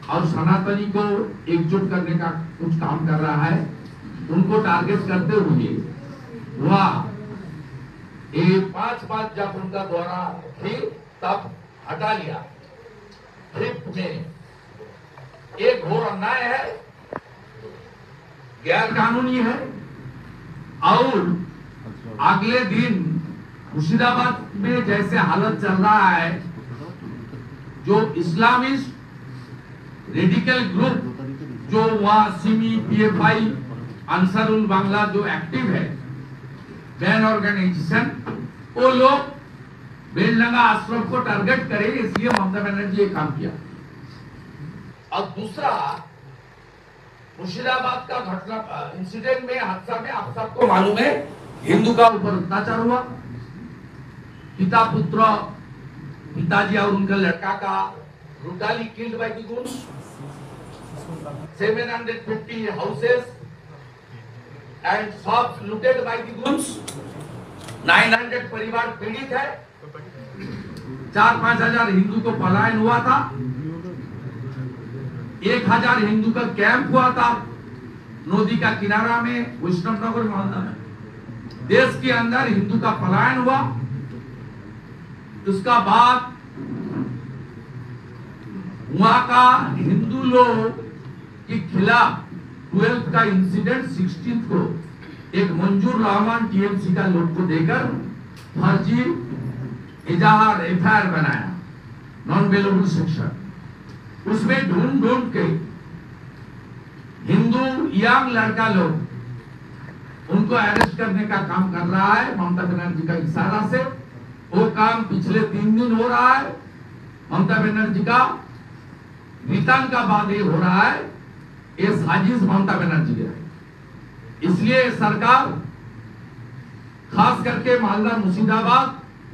और सनातनी को एकजुट करने का कुछ काम कर रहा है। उनको टारगेट करते हुए हुआ 5 जब उनका दौरा थी तब हटा लिया। फिफ्थ में एक घोर अन्याय है, गैर कानूनी है। और अगले दिन मुर्शिदाबाद में जैसे हालत चल रहा है, जो इस्लामिस्ट रेडिकल ग्रुप जो वहां सिमी पीएफआई अंसारुल बांग्ला जो एक्टिव है बैन ऑर्गेनाइजेशन, वो लोग बेलडंगा आश्रम को टारगेट करे, इसलिए ममता बनर्जी ये काम किया। और दूसरा मुर्शिदाबाद का घटना इंसिडेंट में हादसा में आप सबको मालूम है हिंदू का ऊपर अत्याचार हुआ। पिता पुत्र, पिताजी और उनका लड़का का brutally killed by the goons. 750 houses and shops looted by the goons. 900 परिवार पीड़ित है। 4-5 हजार हिंदू को पलायन हुआ था। 1000 हिंदू का कैंप हुआ था नदी का किनारा में, वैष्णवनगर मोहल्ला में। देश के अंदर हिंदू का पलायन हुआ। उसका बाद वहां का हिंदू लोग के खिलाफ 12th का इंसिडेंट 16th को एक मंजूर रहमान टीएमसी का लोग को देकर फर्जी इजाहार एफआईआर बनाया, नॉन बेलेबल सेक्शन। उसमें ढूंढ ढूंढ के हिंदू यंग लड़का लोग उनको अरेस्ट करने का काम कर रहा है ममता बनर्जी का इशारा से। वो काम पिछले 3 दिन हो रहा है। ममता बनर्जी का रिटर्न का बाद ये हो रहा है, ये साजिश ममता बनर्जी है। इसलिए सरकार खास करके मालदा, मुर्शिदाबाद,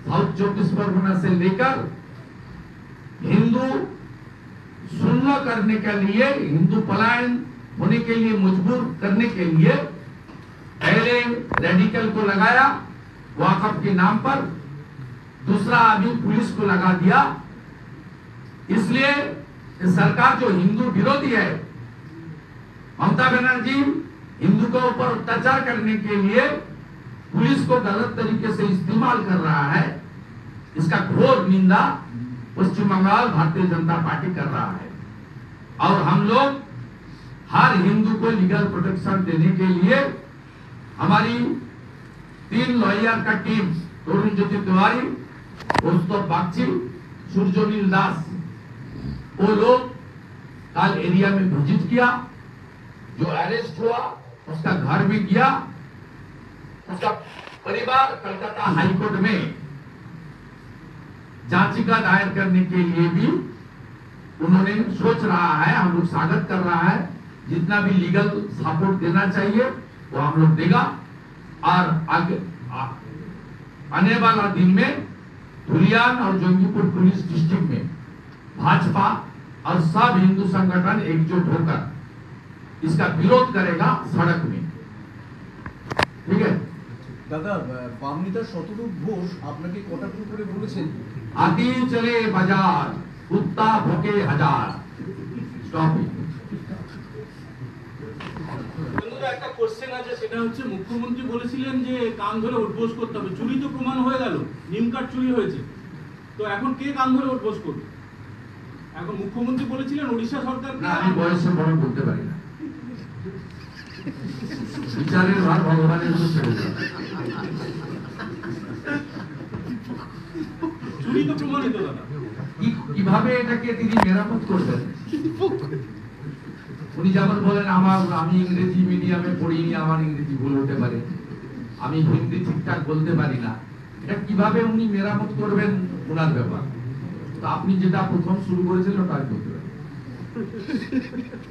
साउथ 24 परगना से लेकर हिंदू सुन्न करने के लिए, हिंदू पलायन होने के लिए मजबूर करने के लिए पहले रेडिकल को लगाया वाकफ के नाम पर, दूसरा अभी पुलिस को लगा दिया। इसलिए सरकार जो हिंदू विरोधी है, ममता बनर्जी हिंदू के ऊपर अत्याचार करने के लिए पुलिस को गलत तरीके से इस्तेमाल कर रहा है। इसका घोर निंदा पश्चिम बंगाल भारतीय जनता पार्टी कर रहा है। और हम लोग हर हिंदू को लीगल प्रोटेक्शन देने के लिए हमारी 3 लॉयर का टीम, तरुण ज्योति तिवारी, कौस्तुभ बागची, सूर्यनील दास, वो लोग कल एरिया में विजिट किया। जो अरेस्ट हुआ उसका घर भी गया। उसका परिवार कलकत्ता हाईकोर्ट में याचिका दायर करने के लिए भी उन्होंने सोच रहा है। हम लोग स्वागत कर रहा है। जितना भी लीगल सपोर्ट देना चाहिए वो हम लोग देगा। और आगे आने वाला दिन में धुलियान और जंगीपुर पुलिस डिस्ट्रिक्ट में भाजपा और सब हिंदू संगठन एकजुट होकर इसका विरोध करेगा सड़क में। ठीक है দাদা, বাম নেতা শতরূপ ঘোষ আপনাকে কটা ফোন করে বলেছেন आती चले बाजार कुत्ता भोके हजार। स्टॉप। বন্ধুরা, একটা কোশ্চেন আছে, সেটা হচ্ছে মুখ্যমন্ত্রী বলেছিলেন যে কান ধরে উঠবোস করতে হবে। চুরি তো প্রমাণ হয়ে গেল, নিম কার্ড চুরি হয়েছে, তো এখন কে কান ধরে উঠবোস করবে? এখন মুখ্যমন্ত্রী বলেছিলেন ওড়িশা সরকার না, আমি বয়সে বড় বলতে পারি না। বিচারের ভার ভগবানের উপর ছেড়ে দেওয়া। চুরি তো প্রমাণিত দাদা। কিভাবে এটাকে তিনি মেরামত করবেন? উনি যেমন বলেন আমি ইংরেজি মিডিয়ামে পড়িনি, আমার ইংরেজি ভুল হতে পারে, আমি হিন্দি ঠিকঠাক বলতে পারি না। এটা কিভাবে উনি মেরামত করবেন ওনার ব্যাপার। তো আপনি যেটা প্রথম শুরু করেছিলেন ওটা বলতে পারেন।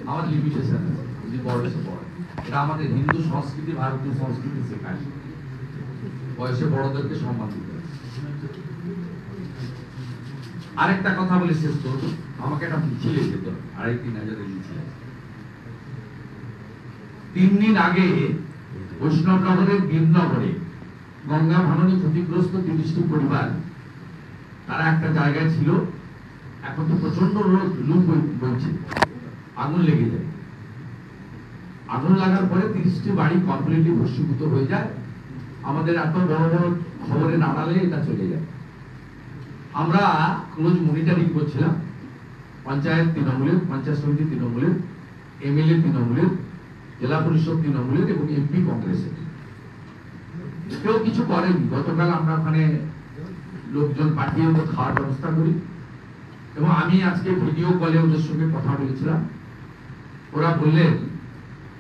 আমার লিমিটেশন আছে। যদি বয়সে বড়, এটা আমাদের হিন্দু সংস্কৃতি, ভারতীয় সংস্কৃতি শেখায় বয়সে বড়দেরকে সম্মান দিতে হবে। আরেকটা কথা বলে শেষ করব, আমাকে একটা মিছিলে যেত, 2500 মিছিল। 3 দিন আগে বৈষ্ণবনগরের বীরনগরে গঙ্গা ভাঙনে ক্ষতিগ্রস্ত 30টি পরিবার, তারা একটা জায়গায় ছিল। এখন তো প্রচন্ড লু বইছে, আগুন লেগে যায়। আগুন লাগার পরে 30টি বাড়ি কমপ্লিটলি ভস্মীভূত হয়ে যায়। আমাদের এত বড় বড় খবরে নাড়ালে এটা চলে যায়। আমরা ক্লোজ মনিটরিং করছিলাম, পঞ্চায়েত তৃণমূলের, পঞ্চায়েত সমিতি তৃণমূলের, এমএলএ তৃণমূলের, জেলা পরিষদ তৃণমূলের এবং এমপি কংগ্রেসের। কেউ কিছু করেনি। গতকাল আমরা ওখানে লোকজন পাঠিয়ে ওদের খাওয়ার ব্যবস্থা করি এবং আমি আজকে ভিডিও কলে ওদের সঙ্গে কথা বলেছিলাম। ওরা বললেন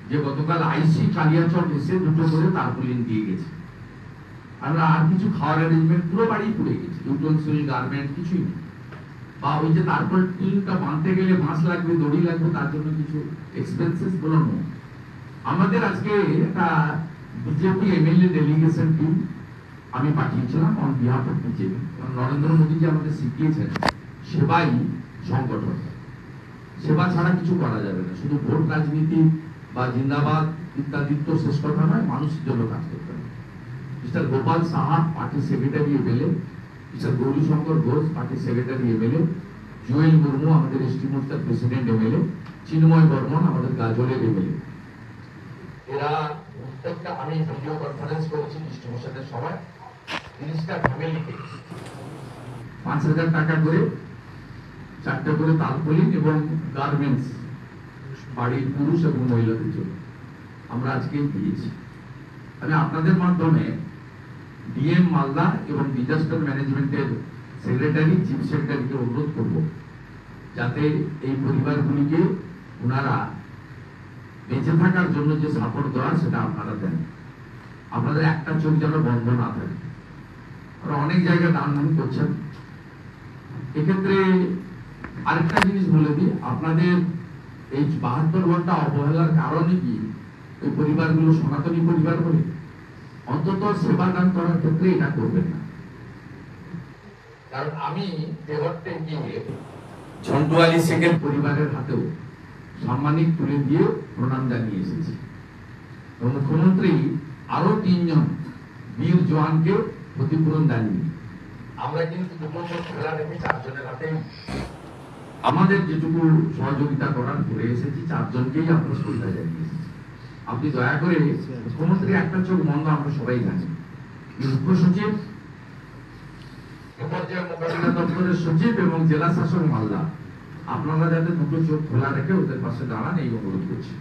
যে গতকাল আইসি কালিয়াচক এসে 2টো করে তারপলিন দিয়ে গেছে। আমরা আর কিছু খাওয়ার অ্যারেঞ্জমেন্ট, পুরো বাড়ি পুড়ে গেছে, ইউটেন্সিল, গার্মেন্ট কিছুই নেই। বা ওই যে তারপর টিনটা বাঁধতে গেলে বাঁশ লাগবে, দড়ি লাগবে, তার জন্য কিছু এক্সপেন্সেস গুলো নেই। আমাদের আজকে একটা বিজেপি এমএলএ ডেলিগেশন টিম আমি পাঠিয়েছিলাম on behalf of BJP. Narendra Modi যে আমাদের শিখিয়েছেন সেবাই সংগঠন, সেবা ছাড়া কিছু করা যাবে না। শুধু ভোট রাজনীতি বা জিন্দাবাদ ইত্যাদি তো শেষ কথা নয়, মানুষের জন্য কাজ করতে হবে। Mister Gopal Saha party secretary MLA, mister Gourishankar Ghosh party secretary MLA, Jewel Murmu আমাদের এসটি মোর্চার প্রেসিডেন্ট এমএলএ, চিন্ময় বর্মন আমাদের গাজলের এমএলএ। এরা প্রত্যেকটা, আমি ভিডিও কনফারেন্স করেছি ডিস্ট্রিবিউশনের সময়, 30টা ফ্যামিলিকে 5000 টাকা করে 4টে করে তারপলিন এবং গার্মেন্টস বাড়ির পুরুষ এবং মহিলাদের জন্য আমরা আজকেই দিয়েছি। আমি আপনাদের মাধ্যমে ডিএম মালদা এবং ডিজাস্টার ম্যানেজমেন্টের সেক্রেটারি, চিফ সেক্রেটারিকে অনুরোধ করব যাতে এই পরিবারগুলিকে ওনারা বেঁচে থাকার জন্য যে সাপোর্ট দেওয়া সেটা আপনারা দেন। আপনাদের একটা চোখ যেন বন্ধ না থাকে। আর অনেক জায়গায় দান করছেন। এক্ষেত্রে আরেকটা জিনিস বলে দিই, আপনাদের এই 72 ঘন্টা অবহেলার কারণে কি ওই পরিবারগুলো সনাতনী পরিবার বলে? অন্তত সেবা দান করার ক্ষেত্রে এটা করবেন না। কারণ আমি দেবত্বে গিয়ে ঝন্টু আলী শেখের পরিবারের হাতেও সাম্মানিক তুলে দিয়ে প্রণাম জানিয়ে এসেছি। মুখ্যমন্ত্রী আরো 3 জন বীর জওয়ানকে ক্ষতিপূরণ দেননি। আমরা কিন্তু 2টো খেলা রেখে 4 জনের হাতে আমাদের যেটুকু সহযোগিতা করার করে এসেছি, 4 জনকেই আমরা সুবিধা জানিয়ে এসেছি। আপনি দয়া করে, মুখ্যমন্ত্রী একটা চোখ বন্ধ আমরা সবাই জানি, মুখ্য সচিব, পর্যায়ে মোকাবিলা দপ্তরের সচিব এবং জেলা শাসক মালদা, আপনারা যাতে 2টো চোখ খোলা রেখে ওদের পাশে দাঁড়ান এই অনুরোধ করছি।